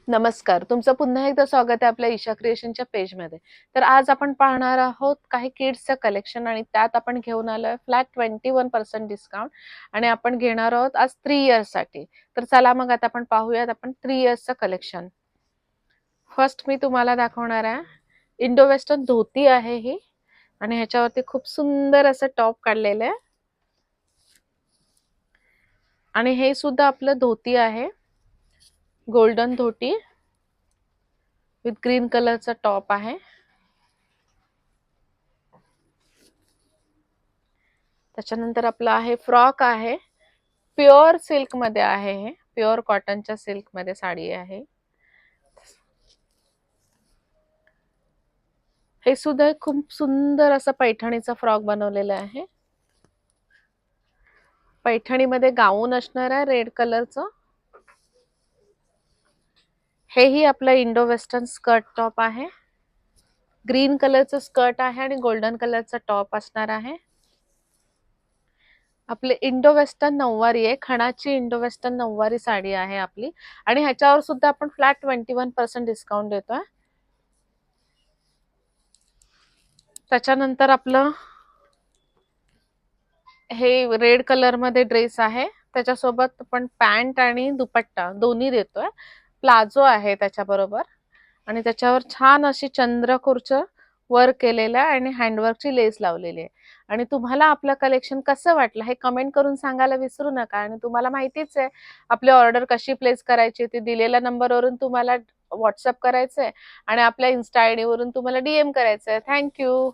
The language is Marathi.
नमस्कार. तुमचं पुन्हा एकदा स्वागत आहे आपल्या ईशा क्रिएशनच्या पेजमध्ये. तर आज आपण पाहणार आहोत काही किड्सचं कलेक्शन आणि त्यात आपण घेऊन आलोय फ्लॅट 21% डिस्काउंट आणि आपण घेणार आहोत आज 3 इयर्ससाठी. तर चला मग आता आपण पाहूयात आपण 3 इयर्सचं कलेक्शन. फर्स्ट मी तुम्हाला दाखवणार आहे इंडो वेस्टर्न धोती आहे ही आणि ह्याच्यावरती खूप सुंदर असं टॉप काढलेलं आहे आणि हे सुद्धा आपलं धोती आहे, गोल्डन धोती विथ ग्रीन कलरचा टॉप आहे. त्याच्यानंतर आपला आहे फ्रॉक आहे, प्युअर सिल्क मध्ये आहे, हे प्युअर कॉटनच्या सिल्क मध्ये साडी आहे. हे सुद्धा खूप सुंदर असं पैठणीचा फ्रॉक बनवलेला आहे. पैठणीमध्ये गाऊन असणार आहे रेड कलरचं. हेही आपलं इंडो वेस्टर्न स्कर्ट टॉप आहे, ग्रीन कलरचं स्कर्ट आहे आणि गोल्डन कलरचा टॉप असणार आहे. आपले इंडो वेस्टर्न नऊवारी आहे, खणाची इंडो वेस्टर्न नऊवारी साडी आहे आपली आणि ह्याच्यावर सुद्धा आपण फ्लॅट 21% डिस्काउंट देतोय. त्याच्यानंतर आपलं हे रेड कलर मध्ये ड्रेस आहे, त्याच्यासोबत आपण पॅन्ट आणि दुपट्टा दोन्ही देतोय. प्लाझो आहे त्याच्याबरोबर आणि त्याच्यावर छान अशी चंद्रकोरचं वर्क केलेलं आहे आणि हँडवर्कची लेस लावलेली आहे. आणि तुम्हाला आपलं कलेक्शन कसं वाटलं हे कमेंट करून सांगायला विसरू नका. आणि तुम्हाला माहितीच आहे आपली ऑर्डर कशी प्लेस करायची, ती दिलेल्या नंबरवरून तुम्हाला व्हॉट्सअप करायचंय आणि आपल्या इन्स्टा आयडी वरून तुम्हाला DM करायचंय. थँक्यू.